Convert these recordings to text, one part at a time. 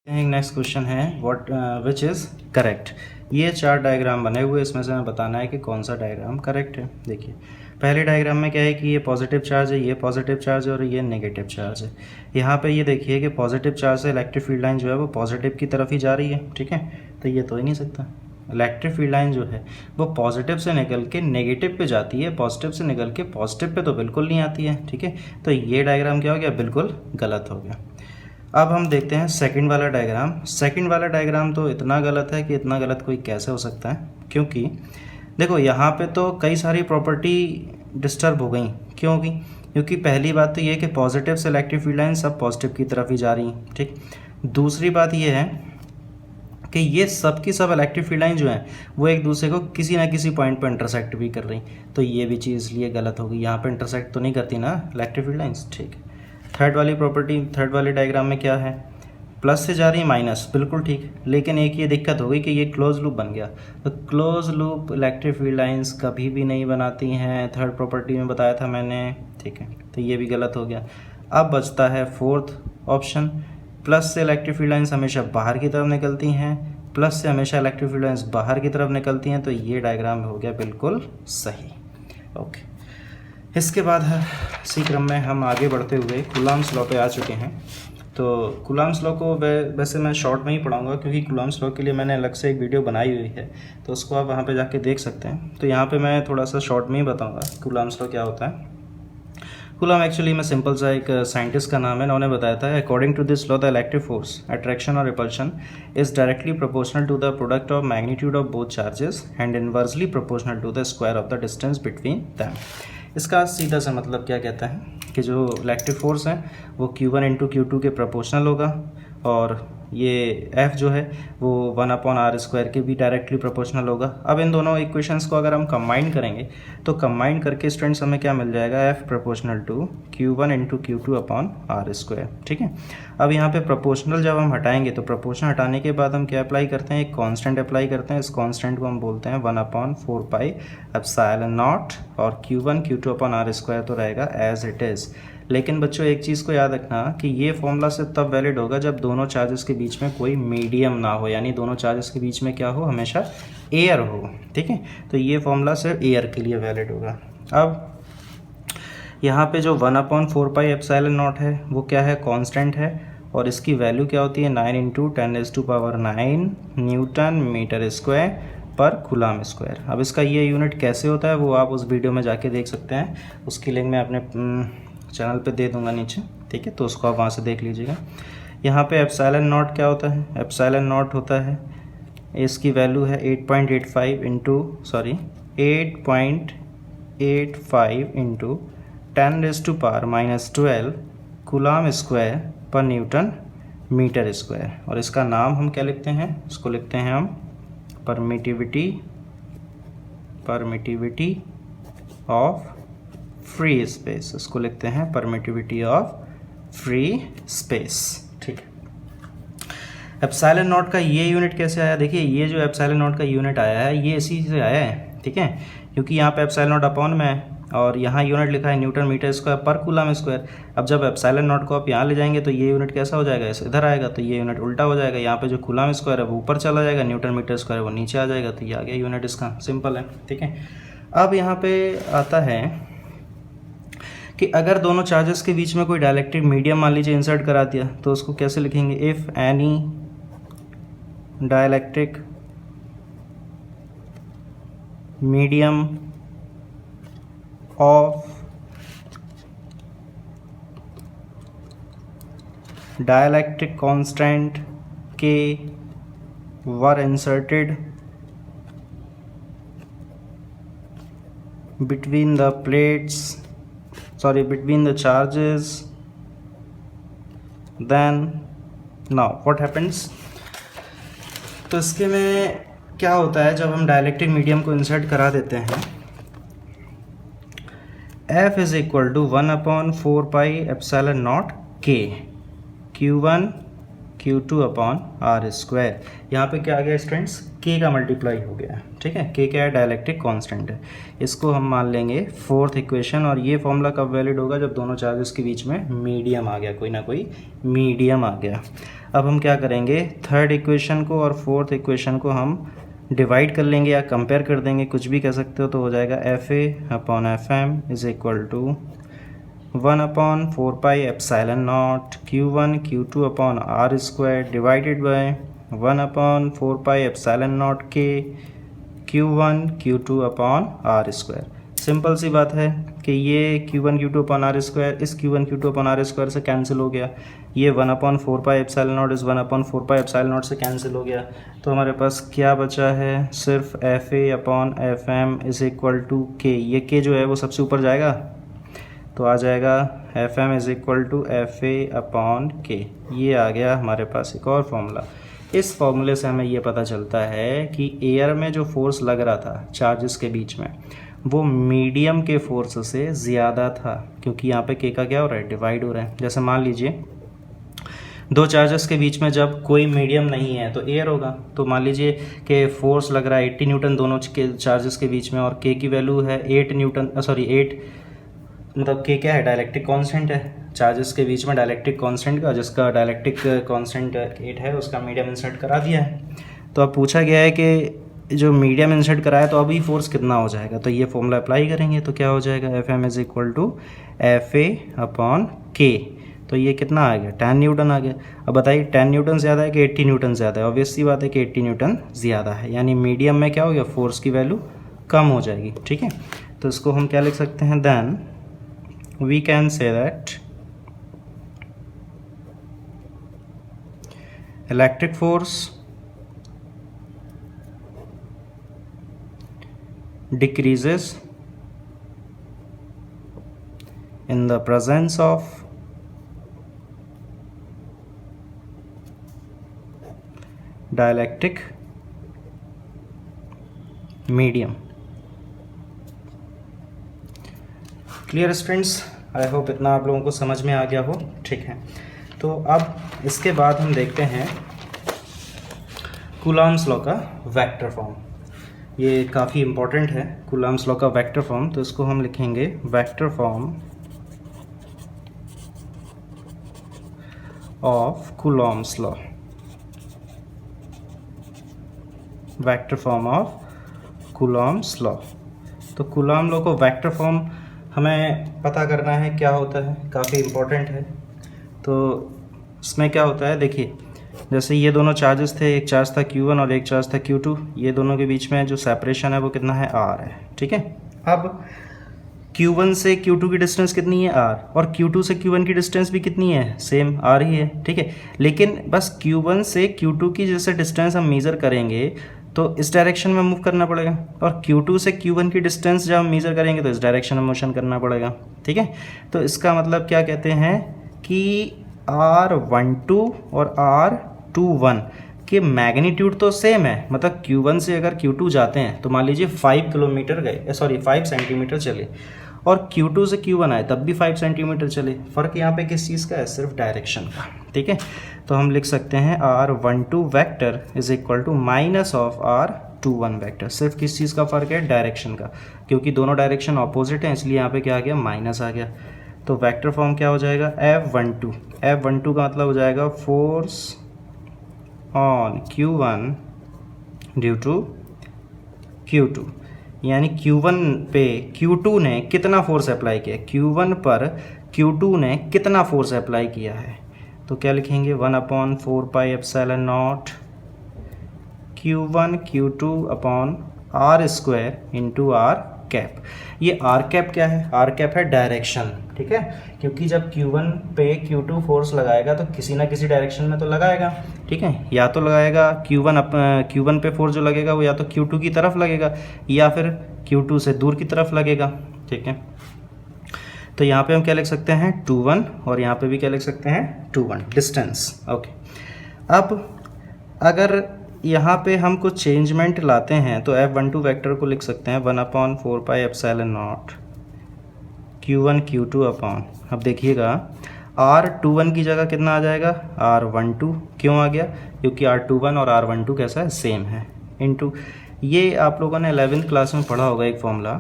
Next question है what which is correct. ये 4 diagram बने हुए, इसमें से हमें बताना है कि कौन सा डायग्राम करेक्ट है। देखिए पहले डायग्राम में क्या है कि ये पॉजिटिव चार्ज है, ये पॉजिटिव चार्ज है और ये नेगेटिव चार्ज है। यहाँ पे ये देखिए कि पॉजिटिव चार्ज से इलेक्ट्रिक फील्ड लाइन जो है वो पॉजिटिव की तरफ ही जा रही है, ठीक है। तो ये तो ही नहीं सकता, इलेक्ट्रिक फील्ड लाइन जो है वो पॉजिटिव से निकल के नेगेटिव पे जाती है, पॉजिटिव से निकल के पॉजिटिव पे तो बिल्कुल नहीं आती है, ठीक है। तो ये डायग्राम क्या हो गया, बिल्कुल गलत हो गया। अब हम देखते हैं सेकंड वाला डायग्राम। सेकंड वाला डायग्राम तो इतना गलत है कि इतना गलत कोई कैसे हो सकता है, क्योंकि देखो यहाँ पे तो कई सारी प्रॉपर्टी डिस्टर्ब हो गई। क्योंकि पहली बात तो ये है कि पॉजिटिव से इलेक्ट्रिक फील्ड लाइन सब पॉजिटिव की तरफ ही जा रही हैं, ठीक। दूसरी बात ये है कि ये सब की सब इलेक्ट्रिक फील्ड लाइन जो है वो एक दूसरे को किसी ना किसी पॉइंट पर इंटरसेक्ट भी कर रही, तो ये भी चीज़ इसलिए गलत होगी। यहाँ पे इंटरसेक्ट तो नहीं करती ना इलेक्ट्रिक फील्ड लाइन्स, ठीक है। थर्ड वाली प्रॉपर्टी, थर्ड वाले डायग्राम में क्या है, प्लस से जा रही है माइनस, बिल्कुल ठीक। लेकिन एक ये दिक्कत हो गई कि ये क्लोज लूप बन गया। तो close loop electric field lines कभी भी नहीं बनाती हैं, थर्ड प्रॉपर्टी में बताया था मैंने, ठीक है। तो ये भी गलत हो गया। अब बचता है फोर्थ ऑप्शन, प्लस से इलेक्ट्रिक फील्ड लाइंस हमेशा बाहर की तरफ निकलती हैं, प्लस से हमेशा इलेक्ट्रिक फील्ड लाइंस बाहर की तरफ निकलती हैं। तो ये डायग्राम हो गया बिल्कुल सही, ओके। इसके बाद इसी क्रम में हम आगे बढ़ते हुए कूलॉम्स लॉ पे आ चुके हैं। तो कूलॉम्स लॉ को वैसे मैं शॉर्ट में ही पढ़ाऊंगा, क्योंकि कूलॉम्स लॉ के लिए मैंने अलग से एक वीडियो बनाई हुई है, तो उसको आप वहाँ पे जाके देख सकते हैं। तो यहाँ पे मैं थोड़ा सा शॉर्ट में ही बताऊंगा कूलॉम्स लॉ क्या होता है। कूलॉम एक्चुअली में सिंपल सा एक साइंटिस्ट का नाम है, उन्होंने बताया था according to this law the electric force attraction और repulsion is directly proportional to the product of magnitude of both charges and inversely proportional to the square of the distance between them. इसका सीधा सा मतलब क्या कहता है कि जो इलेक्ट्रिक फोर्स है वो Q1 इंटू Q2 के प्रोपोर्शनल होगा, और ये F जो है वो 1/r² के भी डायरेक्टली प्रोपोर्शनल होगा। अब इन दोनों इक्वेशंस को अगर हम कंबाइन करेंगे तो कंबाइन करके स्टूडेंट्स हमें क्या मिल जाएगा, F proportional to Q1 into Q2/r², ठीक है। अब यहाँ पे प्रोपोर्शनल जब हम हटाएंगे तो प्रोपोर्शनल हटाने के बाद हम क्या अप्लाई करते हैं, एक कांस्टेंट अप्लाई करते हैं। इस कांस्टेंट को हम बोलते हैं 1/4πε0, और Q1 Q2/r² तो रहेगा एज इट इज़। लेकिन बच्चों एक चीज़ को याद रखना कि ये फॉर्मूला सिर्फ तब वैलिड होगा जब दोनों चार्जेस के बीच में कोई मीडियम ना हो, यानी दोनों चार्जेस के बीच में क्या हो, हमेशा एयर हो, ठीक है। तो ये फॉर्मूला सिर्फ एयर के लिए वैलिड होगा। अब यहाँ पे जो 1/4πε0 है वो क्या है, कांस्टेंट है, और इसकी वैल्यू क्या होती है 9 × 10⁹ न्यूटन मीटर स्क्वायर पर कूलॉम स्क्वायर। अब इसका ये यूनिट कैसे होता है वो आप उस वीडियो में जाके देख सकते हैं, उसकी लिंक मैं अपने चैनल पे दे दूंगा नीचे, ठीक है। तो उसको आप वहाँ से देख लीजिएगा। यहाँ पे ε0 क्या होता है, ε0 होता है, इसकी वैल्यू है 8.85 × 10⁻⁻12 कूलॉम स्क्वायर पर न्यूटन मीटर स्क्वायर। और इसका नाम हम क्या लिखते हैं, इसको लिखते हैं हम परमिटिविटी ऑफ फ्री स्पेस, इसको लिखते हैं परमिटिविटी ऑफ फ्री स्पेस, ठीक है। ε0 का ये यूनिट कैसे आया, देखिए ये जो ε0 का यूनिट आया है ये इसी से आया है, ठीक है। क्योंकि यहाँ पे ε0 अपॉन में है और यहाँ यूनिट लिखा है न्यूटन मीटर स्क्वायर पर कूलॉम स्क्वायर। अब जब ε0 को आप यहाँ ले जाएंगे तो ये यूनिट कैसा हो जाएगा, इधर आएगा, तो ये यूनिट उल्टा हो जाएगा। यहाँ पे जो कूलॉम स्क्वायर है वो ऊपर चला जाएगा, न्यूटन मीटर स्क्वायर वो नीचे आ जाएगा, तो ये आ गया यूनिट इसका, सिंपल है, ठीक है। अब यहाँ पे आता है कि अगर दोनों चार्जेस के बीच में कोई डाइलेक्ट्रिक मीडियम मान लीजिए इंसर्ट करा दिया, तो उसको कैसे लिखेंगे, if any dielectric medium of dielectric constant के वर inserted between the charges, then now what happens। तो इसके में क्या होता है, जब हम डाइलेक्ट्रिक मीडियम को इंसर्ट करा देते हैं, F is equal to 1/4πε0 K Q1 Q2 upon R square. यहाँ पे क्या आ गया स्टूडेंट्स, K का मल्टीप्लाई हो गया, ठीक है। K क्या है, डाइलेक्ट्रिक कांस्टेंट है। इसको हम मान लेंगे फोर्थ इक्वेशन, और ये फॉर्मूला कब वैलिड होगा, जब दोनों चार्जेस के बीच में मीडियम आ गया, कोई ना कोई मीडियम आ गया। अब हम क्या करेंगे, थर्ड इक्वेशन को और फोर्थ इक्वेशन को हम डिवाइड कर लेंगे या कंपेयर कर देंगे, कुछ भी कह सकते हो। तो हो जाएगा FA upon FM is equal to 1/4πε0 Q1 Q2 upon R square divided by 1/4πε0 K Q1 Q2 upon R square. Simple सी बात है कि ये Q1 Q2 upon R square इस Q1 Q2 upon R square से कैंसिल हो गया, ये 1/4πε0 इस 1/4πε0 से कैंसिल हो गया। तो हमारे पास क्या बचा है, सिर्फ FA upon FM is equal to K। ये K जो है वो सबसे ऊपर जाएगा, तो आ जाएगा FM is equal to FA upon K। ये आ गया हमारे पास एक और फॉर्मूला। इस फॉर्मूले से हमें ये पता चलता है कि एयर में जो फोर्स लग रहा था चार्जेस के बीच में, वो मीडियम के फोर्स से ज़्यादा था, क्योंकि यहाँ पे K का क्या हो रहा है, डिवाइड हो रहा है। जैसे मान लीजिए दो चार्जेस के बीच में जब कोई मीडियम नहीं है तो एयर होगा। तो मान लीजिए कि फोर्स लग रहा है 80 न्यूटन दोनों के चार्जेस के बीच में, और K की वैल्यू है 8 न्यूटन, सॉरी 8, मतलब K क्या है, डाइलेक्ट्रिक कांस्टेंट है चार्जेस के बीच में, डाइलेक्ट्रिक कांस्टेंट का, जिसका डाइलेक्ट्रिक कांस्टेंट 8 है, उसका मीडियम इंसर्ट करा दिया है। तो अब पूछा गया है कि जो मीडियम इंसर्ट कराया तो अभी फोर्स कितना हो जाएगा, तो ये फॉर्मूला अप्लाई करेंगे तो क्या हो जाएगा, FM is equal to FA upon K। तो ये कितना आ गया, 10 न्यूटन आ गया। अब बताइए 10 न्यूटन ज़्यादा है कि 80 न्यूटन ज़्यादा है, ऑब्वियस सी बात है कि 80 न्यूटन ज़्यादा है, यानी मीडियम में क्या हो गया, फोर्स की वैल्यू कम हो जाएगी, ठीक है। तो इसको हम क्या लिख सकते हैं, then we can say that electric force decreases in the presence of dielectric medium। Clear students, I hope इतना आप लोगों को समझ में आ गया हो, ठीक है। तो अब इसके बाद हम देखते हैं कूलॉम्स लॉ का वेक्टर फॉर्म। ये काफ़ी इम्पोर्टेंट है कूलॉम्स लॉ का वेक्टर फॉर्म। तो इसको हम लिखेंगे vector form of Coulomb's law, vector form of Coulomb's law. तो कूलॉम लॉ को वेक्टर फॉर्म हमें पता करना है क्या होता है, काफ़ी इम्पोर्टेंट है। तो इसमें क्या होता है, देखिए जैसे ये दोनों चार्जेस थे, एक चार्ज था Q1 और एक चार्ज था Q2, ये दोनों के बीच में जो सेपरेशन है वो कितना है, R है, ठीक है। अब Q1 से Q2 की डिस्टेंस कितनी है, R, और Q2 से Q1 की डिस्टेंस भी कितनी है, सेम R ही है, ठीक है। लेकिन बस Q1 से Q2 की जैसे डिस्टेंस हम मेज़र करेंगे तो इस डायरेक्शन में मूव करना पड़ेगा, और Q2 से Q1 की डिस्टेंस जब हम मेज़र करेंगे तो इस डायरेक्शन में मोशन करना पड़ेगा, ठीक है। तो इसका मतलब क्या कहते हैं कि R12 और R21 के मैग्नीट्यूड तो सेम है, मतलब Q1 से अगर Q2 जाते हैं तो मान लीजिए 5 किलोमीटर गए, सॉरी 5 सेंटीमीटर चले, और Q2 से Q1 आए तब भी 5 सेंटीमीटर चले। फ़र्क यहाँ पे किस चीज़ का है, सिर्फ डायरेक्शन का, ठीक है। तो हम लिख सकते हैं R12 vector is equal to minus of R21 vector. सिर्फ किस चीज़ का फ़र्क है, डायरेक्शन का, क्योंकि दोनों डायरेक्शन ऑपोजिट हैं, इसलिए यहाँ पे क्या आ गया, माइनस आ गया। तो वेक्टर फॉर्म क्या हो जाएगा, F12। F12 का मतलब हो जाएगा force on Q1 due to Q2, यानी Q1 पे Q2 ने कितना फोर्स अप्लाई किया, Q1 पर Q2 ने कितना फोर्स अप्लाई किया है। तो क्या लिखेंगे, 1/4πε0 Q1 Q2 upon R square into R cap. ये R कैप क्या है, R कैप है डायरेक्शन, ठीक है, क्योंकि जब Q1 पे Q2 फोर्स लगाएगा तो किसी ना किसी डायरेक्शन में तो लगाएगा, ठीक है। या तो लगाएगा Q1 पे फोर्स जो लगेगा वो या तो Q2 की तरफ लगेगा या फिर Q2 से दूर की तरफ लगेगा, ठीक है। तो यहाँ पे हम क्या लिख सकते हैं, 2-1, और यहाँ पे भी क्या लिख सकते हैं, 2-1 डिस्टेंस, ओके। अब अगर यहाँ पे हम कुछ चेंजमेंट लाते हैं तो F12 वेक्टर को लिख सकते हैं 1/4πε0 Q1 Q2 अपॉन, अब देखिएगा R21 की जगह कितना आ जाएगा, R12। क्यों आ गया, क्योंकि R21 और R12 कैसा है, सेम है। इनटू ये आप लोगों ने 11th क्लास में पढ़ा होगा एक फॉर्मूला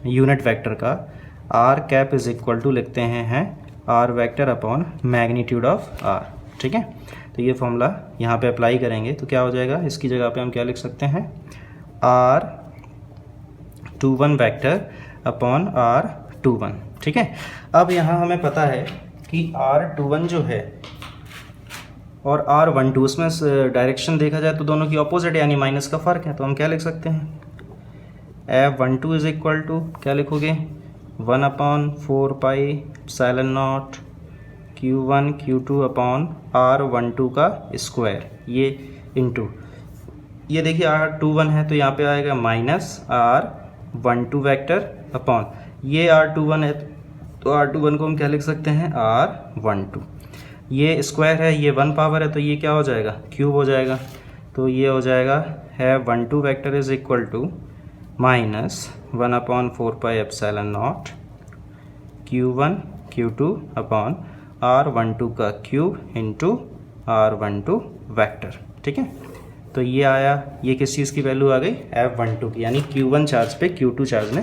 यूनिट वेक्टर का, R cap is equal to लिखते हैं R vector upon magnitude of R। ठीक है, तो ये फॉर्मूला यहाँ पे अप्लाई करेंगे तो क्या हो जाएगा, इसकी जगह पे हम क्या लिख सकते हैं, R21 वेक्टर अपॉन R21। ठीक है, अब यहाँ हमें पता है कि R21 जो है और R12, उसमें डायरेक्शन देखा जाए तो दोनों की ऑपोजिट यानी माइनस का फ़र्क है, तो हम क्या लिख सकते हैं, F12 इज इक्वल टू क्या लिखोगे, 1/4πε0 Q1 Q2 अपॉन R12 का स्क्वायर, ये इंटू ये देखिए R21 है तो यहाँ पे आएगा माइनस R12 वेक्टर अपॉन ये R21 है तो R21 को हम क्या लिख सकते हैं, R12। ये स्क्वायर है, ये 1 पावर है तो ये क्या हो जाएगा, क्यूब हो जाएगा। तो ये हो जाएगा है 12 vector is equal to minus 1/4πε0 Q1 Q2 upon R12 का क्यूब इंटू R12 वेक्टर। ठीक है, तो ये आया, ये किस चीज़ की वैल्यू आ गई, F12 की, यानी Q1 चार्ज पे Q2 चार्ज ने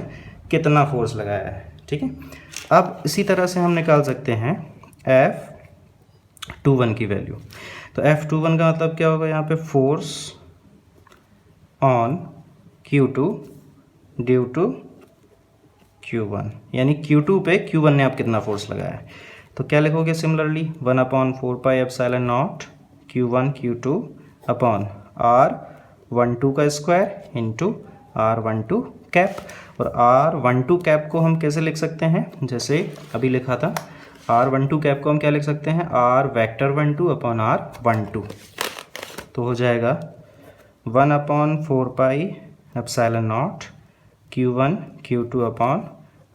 कितना फोर्स लगाया है। ठीक है, अब इसी तरह से हम निकाल सकते हैं F21 की वैल्यू। तो F21 का मतलब क्या होगा, यहाँ पे force on Q2 due to Q1, यानी Q2 पे Q1 ने आप कितना फोर्स लगाया है। तो क्या लिखोगे, similarly 1/4πε0 Q1 Q2 upon R12 का स्क्वायर इंटू R12 कैप। और R12 कैप को हम कैसे लिख सकते हैं, जैसे अभी लिखा था, R12 कैप को हम क्या लिख सकते हैं, R वेक्टर 12 अपॉन R12। तो हो जाएगा 1/4πε0 Q1 Q2 अपॉन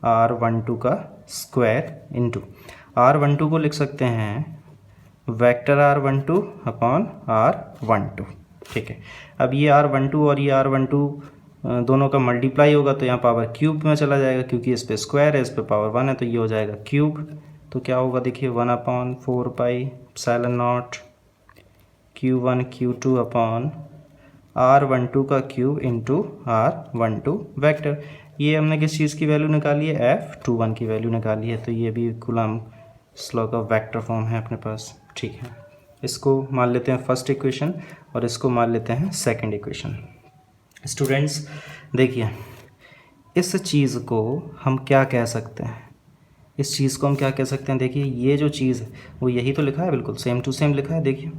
R12 का स्क्वायर इंटू R12 को लिख सकते हैं वेक्टर R12 अपॉन R12। ठीक है, अब ये R12 और ये R12 दोनों का मल्टीप्लाई होगा तो यहाँ पावर क्यूब में चला जाएगा, क्योंकि इस पे स्क्वायर है, इस पे पावर 1 है, तो ये हो जाएगा क्यूब। तो क्या होगा, देखिए 1/4πε0 Q1 Q2 अपॉन R12 का क्यूब इंटू R12 वेक्टर। ये हमने किस चीज़ की वैल्यू निकाली है, F21 की वैल्यू निकाली है, तो ये भी कूलम्ब्स लॉ का वेक्टर फॉर्म है अपने पास। ठीक है, इसको मान लेते हैं फर्स्ट इक्वेशन और इसको मान लेते हैं सेकंड इक्वेशन। स्टूडेंट्स देखिए, इस चीज़ को हम क्या कह सकते हैं, इस चीज़ को हम क्या कह सकते हैं, देखिए ये जो चीज़ है वो यही तो लिखा है, बिल्कुल सेम टू सेम लिखा है। देखिए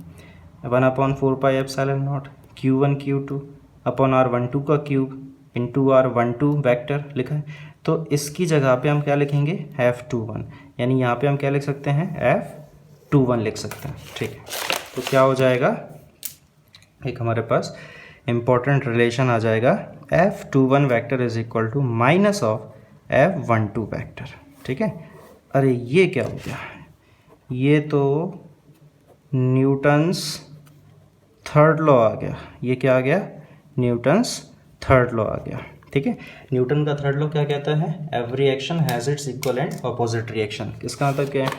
1/4πε0 Q1 Q2 अपॉन R12 का क्यूब इंटू R12 वेक्टर लिखा है। तो इसकी जगह पे हम क्या लिखेंगे, F21, यानी यहाँ पे हम क्या लिख सकते हैं, F21 लिख सकते हैं। ठीक है, तो क्या हो जाएगा, एक हमारे पास इम्पॉर्टेंट रिलेशन आ जाएगा, F21 vector is equal to minus of F12 vector. ठीक है, अरे ये क्या हो गया, ये तो न्यूटन्स थर्ड लॉ आ गया। ये क्या आ गया, न्यूटन्स थर्ड लॉ आ गया। ठीक है, न्यूटन का थर्ड लॉ क्या कहता है, every action has its equal and opposite reaction. इसका मतलब क्या है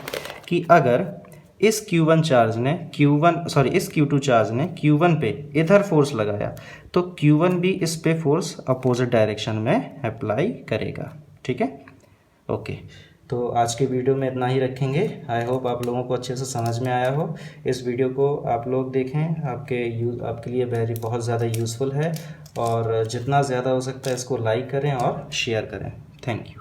कि अगर इस Q1 चार्ज ने इस Q2 चार्ज ने Q1 पे इधर फोर्स लगाया तो Q1 भी इस पे फोर्स अपोजिट डायरेक्शन में अप्लाई करेगा। ठीक है, ओके, तो आज के वीडियो में इतना ही रखेंगे। आई होप आप लोगों को अच्छे से समझ में आया हो। इस वीडियो को आप लोग देखें, आपके लिए बहुत ज़्यादा यूज़फुल है, और जितना ज़्यादा हो सकता है इसको लाइक करें और शेयर करें। Thank you.